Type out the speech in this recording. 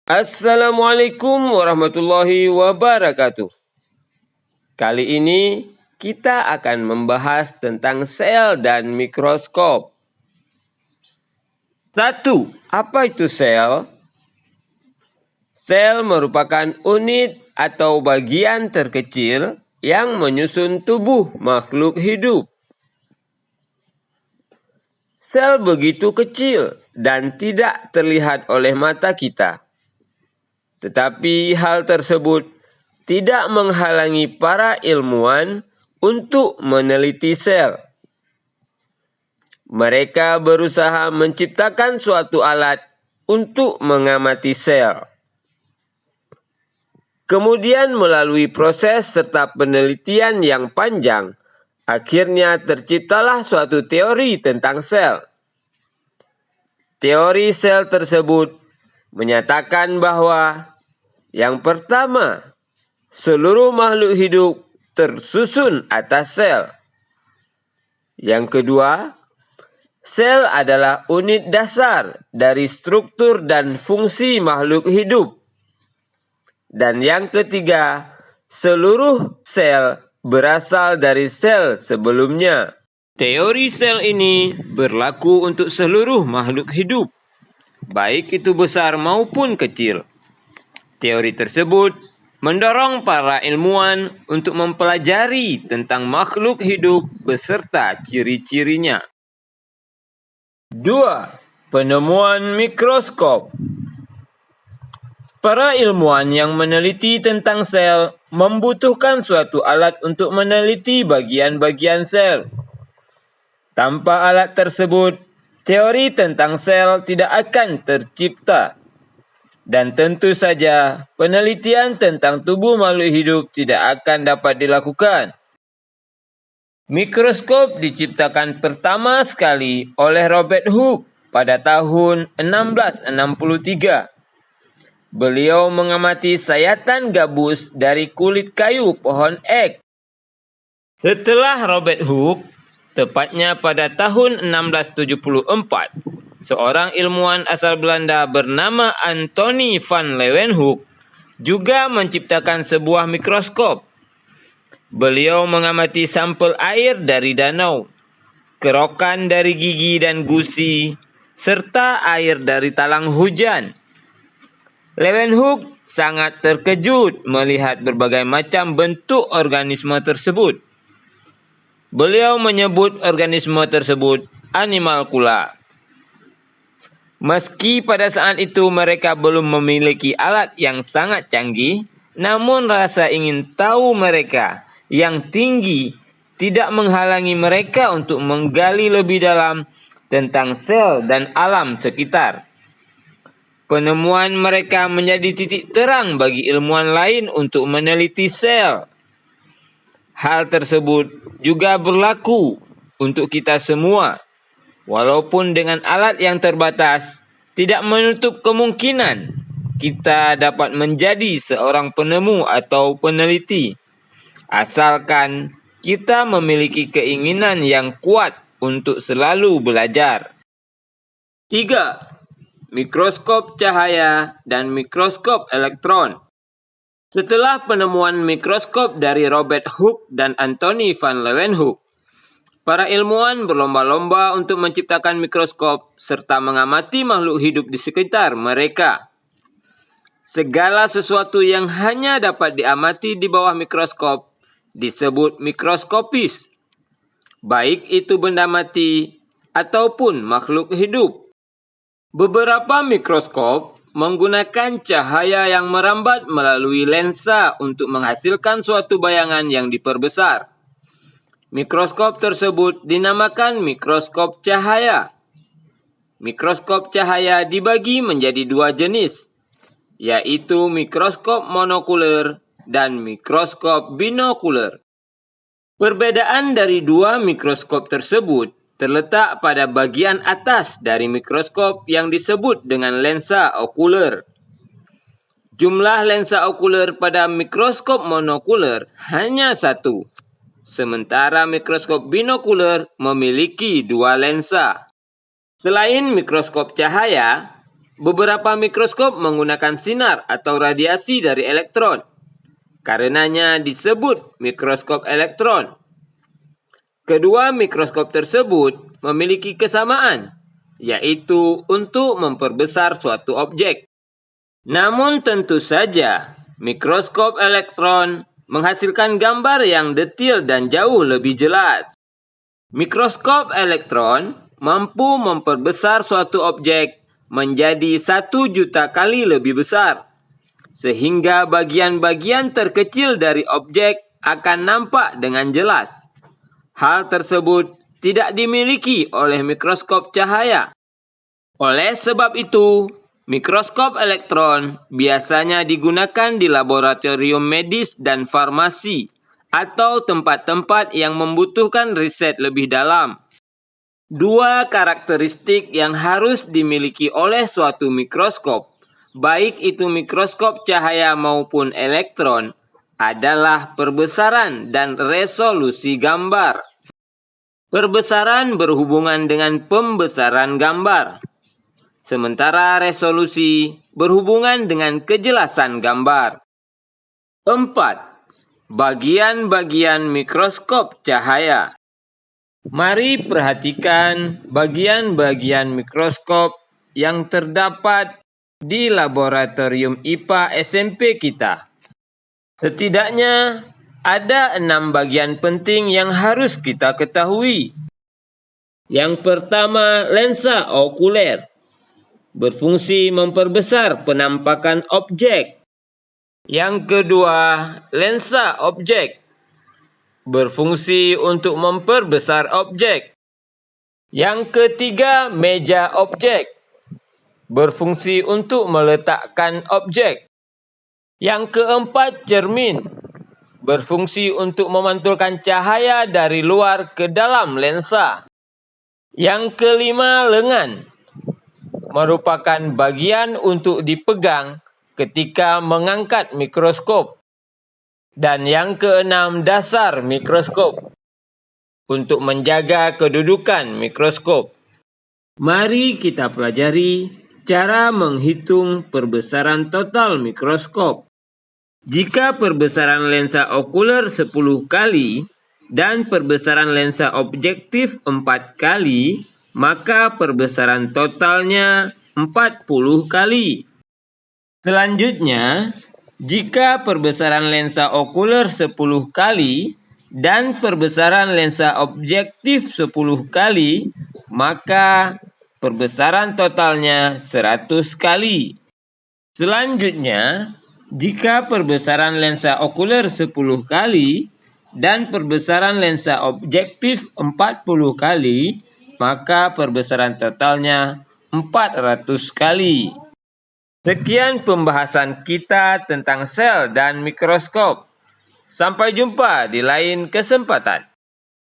Assalamualaikum warahmatullahi wabarakatuh. Kali ini kita akan membahas tentang sel dan mikroskop. 1. Apa itu sel? Sel merupakan unit atau bagian terkecil yang menyusun tubuh makhluk hidup. Sel begitu kecil dan tidak terlihat oleh mata kita. Tetapi hal tersebut tidak menghalangi para ilmuwan untuk meneliti sel. Mereka berusaha menciptakan suatu alat untuk mengamati sel. Kemudian melalui proses serta penelitian yang panjang, akhirnya terciptalah suatu teori tentang sel. Teori sel tersebut menyatakan bahwa yang pertama, seluruh makhluk hidup tersusun atas sel. Yang kedua, sel adalah unit dasar dari struktur dan fungsi makhluk hidup. Dan yang ketiga, seluruh sel berasal dari sel sebelumnya. Teori sel ini berlaku untuk seluruh makhluk hidup, baik itu besar maupun kecil. Teori tersebut mendorong para ilmuwan untuk mempelajari tentang makhluk hidup beserta ciri-cirinya. 2. Penemuan mikroskop. Para ilmuwan yang meneliti tentang sel membutuhkan suatu alat untuk meneliti bagian-bagian sel. Tanpa alat tersebut, teori tentang sel tidak akan tercipta. Dan tentu saja, penelitian tentang tubuh makhluk hidup tidak akan dapat dilakukan. Mikroskop diciptakan pertama sekali oleh Robert Hooke pada tahun 1663. Beliau mengamati sayatan gabus dari kulit kayu pohon ek. Setelah Robert Hooke, tepatnya pada tahun 1674, seorang ilmuwan asal Belanda bernama Anthony van Leeuwenhoek juga menciptakan sebuah mikroskop. Beliau mengamati sampel air dari danau, kerokan dari gigi dan gusi, serta air dari talang hujan. Leeuwenhoek sangat terkejut melihat berbagai macam bentuk organisme tersebut. Beliau menyebut organisme tersebut animalcula. Meski pada saat itu mereka belum memiliki alat yang sangat canggih, namun rasa ingin tahu mereka yang tinggi tidak menghalangi mereka untuk menggali lebih dalam tentang sel dan alam sekitar. Penemuan mereka menjadi titik terang bagi ilmuwan lain untuk meneliti sel. Hal tersebut juga berlaku untuk kita semua. Walaupun dengan alat yang terbatas, tidak menutup kemungkinan kita dapat menjadi seorang penemu atau peneliti. Asalkan kita memiliki keinginan yang kuat untuk selalu belajar. 3. Mikroskop cahaya dan mikroskop elektron. Setelah penemuan mikroskop dari Robert Hooke dan Anthony van Leeuwenhoek, para ilmuwan berlomba-lomba untuk menciptakan mikroskop serta mengamati makhluk hidup di sekitar mereka. Segala sesuatu yang hanya dapat diamati di bawah mikroskop disebut mikroskopis, baik itu benda mati ataupun makhluk hidup. Beberapa mikroskop menggunakan cahaya yang merambat melalui lensa untuk menghasilkan suatu bayangan yang diperbesar. Mikroskop tersebut dinamakan mikroskop cahaya. Mikroskop cahaya dibagi menjadi dua jenis, yaitu mikroskop monokuler dan mikroskop binokuler. Perbedaan dari dua mikroskop tersebut terletak pada bagian atas dari mikroskop yang disebut dengan lensa okuler. Jumlah lensa okuler pada mikroskop monokuler hanya satu, sementara mikroskop binokuler memiliki dua lensa. Selain mikroskop cahaya, beberapa mikroskop menggunakan sinar atau radiasi dari elektron. Karenanya disebut mikroskop elektron. Kedua mikroskop tersebut memiliki kesamaan, yaitu untuk memperbesar suatu objek. Namun tentu saja, mikroskop elektron menghasilkan gambar yang detil dan jauh lebih jelas. Mikroskop elektron mampu memperbesar suatu objek menjadi 1 juta kali lebih besar, sehingga bagian-bagian terkecil dari objek akan nampak dengan jelas. Hal tersebut tidak dimiliki oleh mikroskop cahaya. Oleh sebab itu, mikroskop elektron biasanya digunakan di laboratorium medis dan farmasi atau tempat-tempat yang membutuhkan riset lebih dalam. Dua karakteristik yang harus dimiliki oleh suatu mikroskop, baik itu mikroskop cahaya maupun elektron, adalah perbesaran dan resolusi gambar. Perbesaran berhubungan dengan pembesaran gambar, sementara resolusi berhubungan dengan kejelasan gambar. 4. Bagian-bagian mikroskop cahaya. Mari perhatikan bagian-bagian mikroskop yang terdapat di laboratorium IPA SMP kita. Setidaknya ada 6 bagian penting yang harus kita ketahui. Yang pertama, lensa okuler, berfungsi memperbesar penampakan objek. Yang kedua, lensa objek, berfungsi untuk memperbesar objek. Yang ketiga, meja objek, berfungsi untuk meletakkan objek. Yang keempat, cermin, berfungsi untuk memantulkan cahaya dari luar ke dalam lensa. Yang kelima, lengan, merupakan bagian untuk dipegang ketika mengangkat mikroskop. Dan yang keenam, dasar mikroskop, untuk menjaga kedudukan mikroskop. Mari kita pelajari cara menghitung perbesaran total mikroskop. Jika perbesaran lensa okuler 10 kali dan perbesaran lensa objektif 4 kali, maka perbesaran totalnya 40 kali. Selanjutnya, jika perbesaran lensa okuler 10 kali dan perbesaran lensa objektif 10 kali, maka perbesaran totalnya 100 kali. Selanjutnya, jika perbesaran lensa okuler 10 kali dan perbesaran lensa objektif 40 kali, maka perbesaran totalnya 400 kali. Sekian pembahasan kita tentang sel dan mikroskop. Sampai jumpa di lain kesempatan.